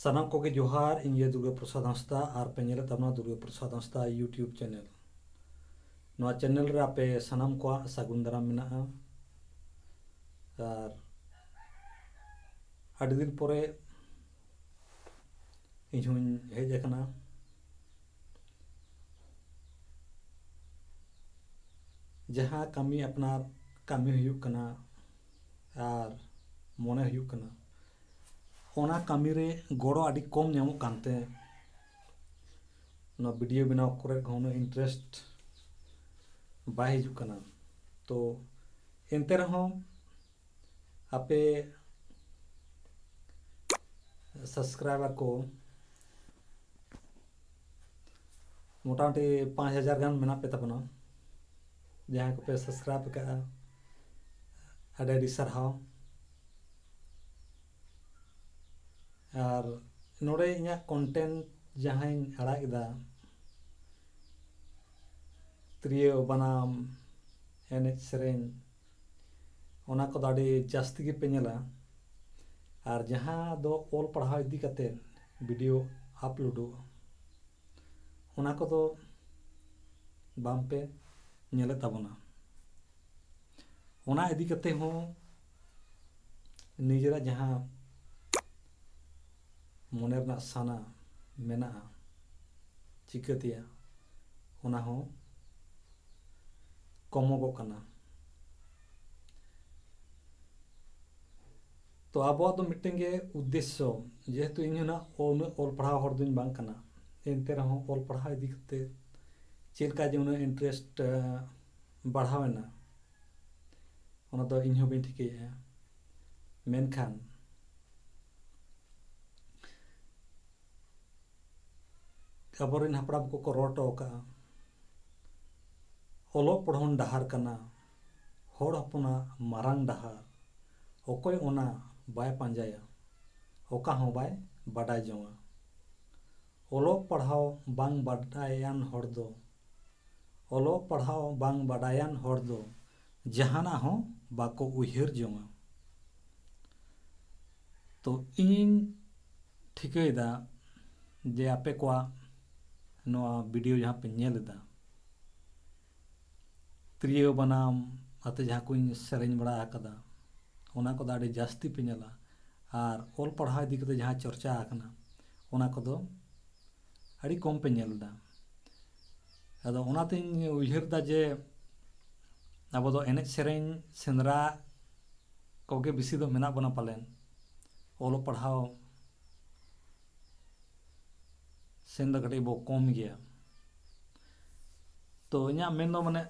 ᱥᱟᱱᱟᱢ ᱠᱚᱜᱮ ᱡᱚᱦᱟᱨ ᱤᱧ ᱫᱩᱨᱜᱟᱹ ᱯᱨᱚᱥᱟᱫ ᱦᱟᱸᱥᱫᱟ ᱟᱨ ᱯᱮ ᱧᱮᱞᱮᱫ ᱛᱟᱵᱚᱱᱟ ᱫᱩᱨᱜᱟᱹ ᱯᱨᱚᱥᱟᱫ ᱦᱟᱸᱥᱫᱟ ᱤᱭᱩᱴᱤᱭᱩᱵ ᱪᱮᱱᱮᱞ। ᱱᱚᱣᱟ ᱪᱮᱱᱮᱞ ᱨᱮ ᱟᱯᱮ ᱥᱟᱱᱟᱢ ᱠᱚᱣᱟᱜ ᱥᱟᱹᱜᱩᱱ ᱫᱟᱨᱟᱢ ᱢᱮᱱᱟᱜᱼᱟ। ᱟᱨ ᱟᱹᱰᱤ ᱫᱤᱱ ᱯᱚᱨᱮ ᱤᱧ ᱦᱚᱸᱧ ᱦᱮᱡ ᱟᱠᱟᱱᱟ। ᱡᱟᱦᱟᱸ ᱠᱟᱹᱢᱤ ᱟᱯᱱᱟᱨ ᱠᱟᱹᱢᱤ ᱦᱩᱭᱩᱜ ᱠᱟᱱᱟ ᱟᱨ ᱢᱚᱱᱮ ᱦᱩᱭᱩᱜ ᱠᱟᱱᱟ ᱚᱱᱟ ᱠᱟᱹᱢᱤ ᱨᱮ ᱜᱚᱲᱚ ᱟᱹᱰᱤ ᱠᱚᱢ ᱧᱟᱢᱚᱜ ᱠᱟᱱᱛᱮ ᱱᱚᱣᱟ ᱵᱷᱤᱰᱤᱭᱳ ᱵᱮᱱᱟᱣ ᱠᱚᱨᱮ ᱦᱚᱸ ᱩᱱᱟᱹᱜ ᱤᱱᱴᱟᱨᱮᱥᱴ ᱵᱟᱭ ᱦᱤᱡᱩᱜ ᱠᱟᱱᱟ। ᱛᱚ ᱮᱱᱛᱮ ᱨᱮᱦᱚᱸ ᱟᱯᱮ ᱥᱟᱵᱥᱠᱨᱟᱭᱵᱟᱨ ᱠᱚ मोटामुटी 5000 गान मेना पे तबना जहाँ को पे सब्सक्राइब का अड़ी सारहाव और नोड़े इना कंटेंट जहाँ अड़ादा त्रियो बनाम एनेज सेरेन ओना को अड़ी जास्ती गे पे नेला और जहाँ दो ऑल पढ़ाव इदी कते वीडियो अपलोडो ओना को दो बाम पे नेले ताबना ओना इदी कते हो निजरा जहाँ मने रना साना मेना चिकतिया ओना हो कमोगो कना। तो आबो तो मिटिंग के उद्देश्य जेहेतु इन ना ऑल पढ़ाव हर दिन बांग कना एनते रहो ऑल पढ़ाव इदी कते चेलका जे उना इंटरेस्ट बढ़ावेना ओना दो इन हो बिन ठिकेया मेनखान अबोरिन हपड़ाम को रोटो का ओलो पढ़ोन डहार कना होड़ हपना मारांग डहार ओकोय ओना बाय पांजाया ओका हो बाय बाडाय जोंगा ओलो पढ़ाव बांग बाडायान होड़ दो ओलो पढ़ाव बांग बाडायान होड़ दो जहाना हो बाको उहिर जोंगा। तो इन ठिकैदा जे आपे को नोआ वीडियो जहाँ पे नेलदा त्रियो बनाम आते जहाँ को सेरेंज बड़ा आकदा ओना को दाड़ी जास्ती पे नेला और ऑल पढ़ाव इदी कते जहाँ चर्चा आकना ओना को दो अड़ी कम पे नेलदा। अदो ओनातेñ उयहरदा जे अब दो एनेज सेरेंज सेंद्रा कोगे बिसी दो मेना बना पालेन ऑल पढ़ाव सेंदा कटे बो कम गया। तो इना मेन दो माने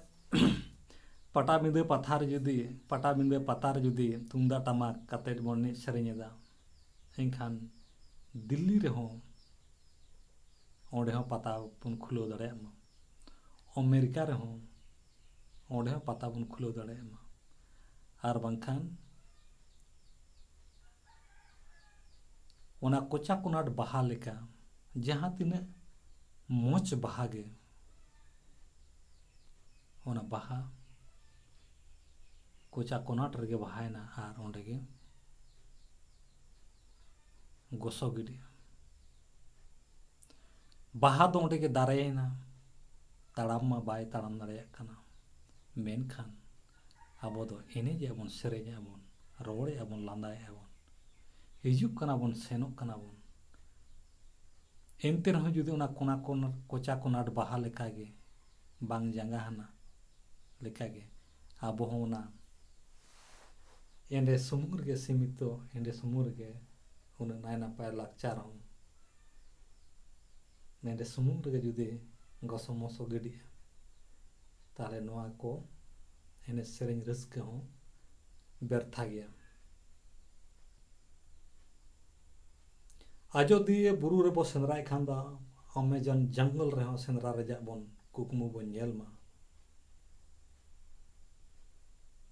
पटाबिंदे पतार जुदी तुमदा टमाक कते बन नि सेरेंजदा एनखान दिल्ली रे हो ओंडे हो पता बन खुलो दाड़ेयामा अमेरिका रे हो ओंडे हो पता बन खुलो दाड़ेयामा आर बांखान ओना कोचा कोनाट बाहा लेका जहाँ तिने मोच बाहा गे ओना बाहा कोचा कोनाट रगे बाहायना आर ओंडे गे गोसो गिडी बाहा दो ओंडे गे दारेना ताड़ाम मा बाय ताड़ाम दाड़ेयाक काना मेनखान आबो दो एनेज आबोन सेरेंज आबोन रोड़े आबोन लांदाय आबोन हिजुक कना बोन सेनोक कना बोन एनते रहो जुदी ओना कोचा कोनाट बाहा लेकागे बांग जांगा हना लेकागे आबो होना एंडे सुमुर गे सीमितो एंडे सुमुर गे उन नाय नापाय लाकचार हो एंडे सुमुर गे जुदी गसो मसो गिडी ताले नोआ को एने सेरेंज रस्के हो व्यर्था गया। अजोदिये बुरु रे बो सेंद्राय खान दा अमेजन जंगल रे हो सेंद्रा रेजा बोन कुकमु बोन नेलमा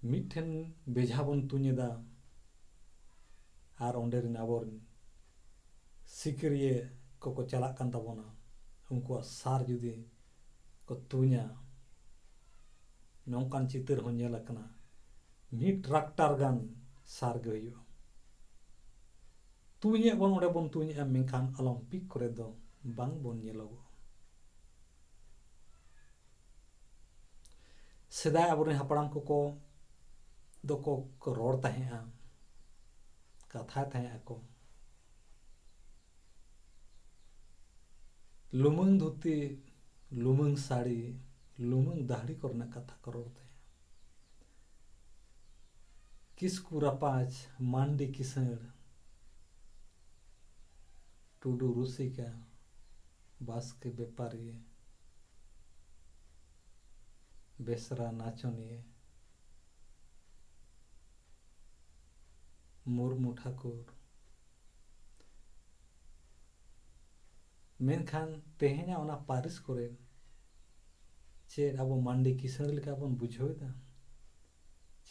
मिठेन बेझा बोन तुनेदा आर ओंडे रिन आबोरिन सिकरिये को चला कान ताबोना उनको सार जुदी को तु냐 नौकान चितर हो नेल अकना मी ट्रैक्टर गान सार गे हुयो तुᱧें बन ओंडे बन तुᱧें मेनखान ओलंपिक करे दो बांग बन नेलोगो सेदाय आबोरेन हापड़ाम को दोको को रोड़ ताहेआ कथा ताहेआ को लुमंग धोती लुमंग साड़ी लुमंग दाढ़ी करना कथा को रोड़ ताहेआ किसकु रापाच मांडी किसण टुडू रुसिका बास्के बेपारी बेसरा नाचनिए मुर्मू ठाकुर मेनखान तेहेना ओना पारिस करे चेद अब मांडी किसण लेका बन बुझावेदा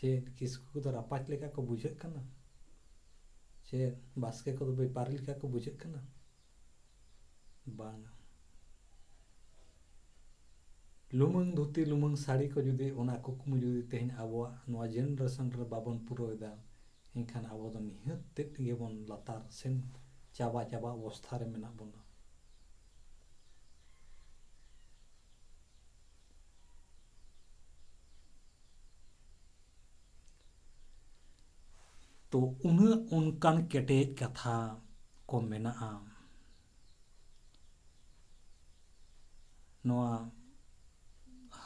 चेद किसकु तो रापाच लेका को बुझे कना चेद बास्के को बेपारी लेका को बुझे कना बांग लुमंग धोती लुमंग साड़ी को जुदी ओना कुकुम जुदी तेहन आबो नवा जेनरेशन रे बाबन पुरोयदा एनखान आबो दो निहत तेत गेबन लातार सेन चाबा चाबा अवस्था रे मेना बोना तो उनकान केटेज कथा को मेना नवा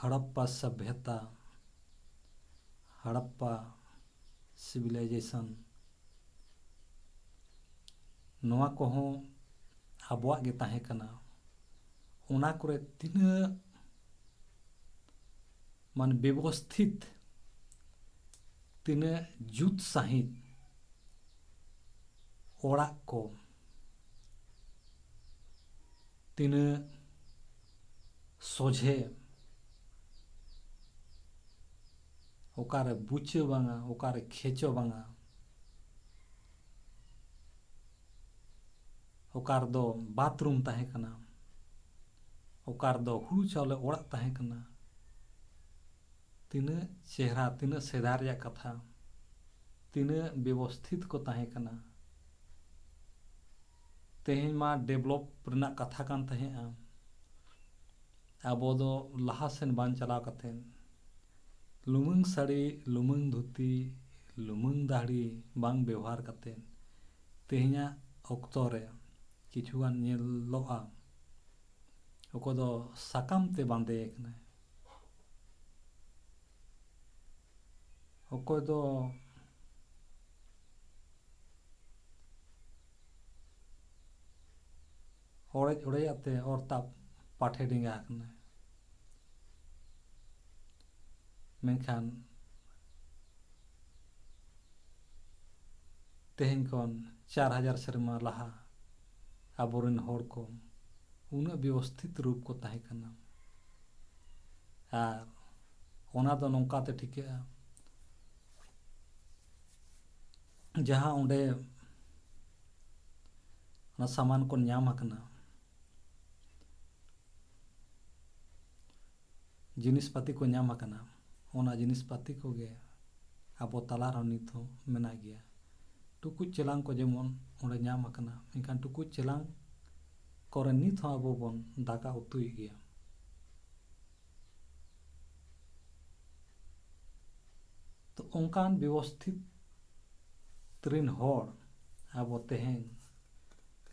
हड़प्पा सभ्यता हड़प्पा सिविलाइजेशन नवा को हों आबोआ गे ताहे कना ओना करे तिना मान व्यवस्थित तिना जुत साहित ओड़ा को तिना सोझे ओकारे बुचे बांगा ओकारे खेचो बांगा ओकार दो बाथरूम ताहे कना ओकार दो हुड़ू चावले ओड़ा ताहे कना तिना चेहरा तिना सेदार या कथा तिना व्यवस्थित को ताहे कना तेहें मा डेवलप रना कथा कान ताहेआ आबो दो लहा सेन बान चलाव कथेन लुमंग साड़ी लुमंग धोती लुमंग दाढ़ी बांग व्यवहार कथेन तेहेंया ऑक्तो रे किछुगान नेलोआ ओको दो साकाम ते बांधे एकना ओको दो ओड़े ओड़े आते और ताप पाठे डिंगा कना मेनखान तेहें कौन 4000 शर्मा लहा आबोरेन होड़ को उना व्यवस्थित रूप को ताहे कना आर ओना दो नौका ते ठिकेआ जहां ओंडे ओना सामान को न्याम आकना जिनिस पाती को न्याम आकना ओना जिनिस पाती को गे आबो तला रो नित हो मेना गया टुकुज चेलांग को जेमन ओंडे न्याम आकना एनखान टुकुज चेलांग करे नित हो आबो बन दाका उतुई गया तो ओंकान व्यवस्थित त्रिन होड़ आबो तेहें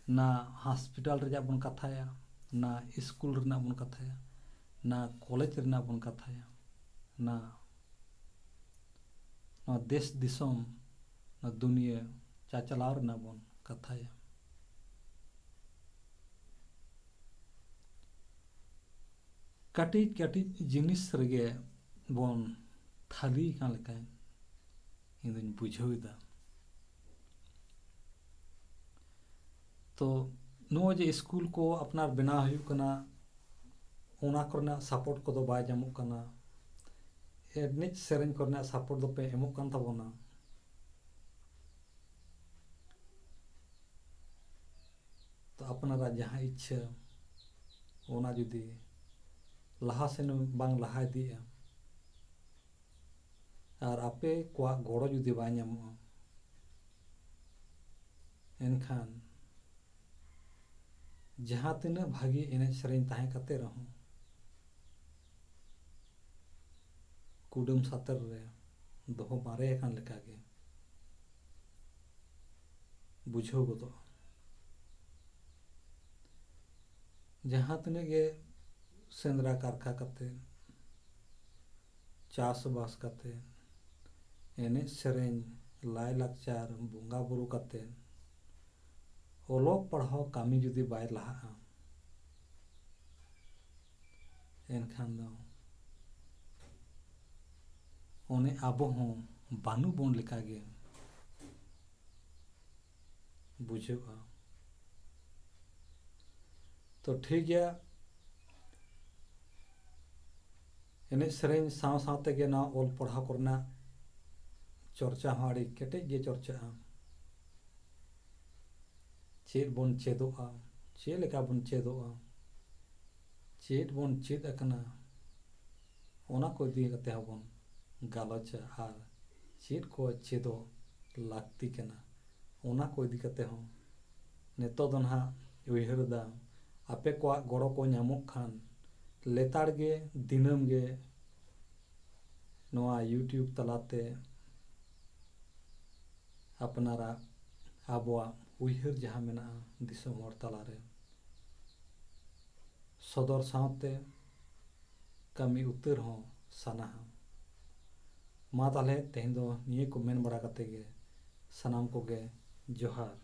ना हॉस्पिटल रे बन कथाया ना स्कूल रे बन कथाया ना कॉलेज रे बन कथाया ना देश दिसोम ना दुनिया चाचलाव रे बन कथाया कटिज कटिज जिनिस रेगे बन थाली का लेका इन बुझावेदा तो नो जे स्कूल को अपना बना हुई कना ओना करना सपोर्ट को दो बाय जामुक कना एडनेज सेरेंज करना सपोर्ट दो पे एमुक कान ताबोना तो अपना जहां इच्छा ओना जुदी लहा सेन बांग लहा दिया और आपे को गड़ो जुदी बाय नामो एनखान जहाँ तिनाग भागी एनज सेरेñ ताहें कते रहूं कुडुम सातर रे दोहो मारे अकान लेकागे बुझाव गोदों। जहाँ तिनाग गे सेंद्रा कारखा कते चास बास कते एनज सेरेñ लाय लाकचार बोंगा बुरु कते ओलोग पढ़ाव कामी जुदी बाय लहा एनखान दो ओने आबो हों बानु बोन लेकागे बुझेगा। तो ठीक गया एनज सेरेñ साव साव तेगे ना ओल पढ़ाव करना चर्चा हूँ आड़ी केटेज गे चर्चा चेद बोन चेदोगा चे लेका बोन चेदोगा चेद बोन चेद अकना ओना को दी कते हबोन गालोचा आर चेद को चेदो लाक्ति कना ओना को दी कते हो नेतो दो ना उयहर दा आपे को गड़ो को नामोग खान लेताड़ गे दिनम गे नोआ यूट्यूब तलाते अपनारा आबोआ उयहर जहाँ मेना दिसोम हर तलारे सदर सावते कमी उतर हों साना मा ताले तेहें दो निये को मेन बड़ा कते गे सनाम को गे जोहार।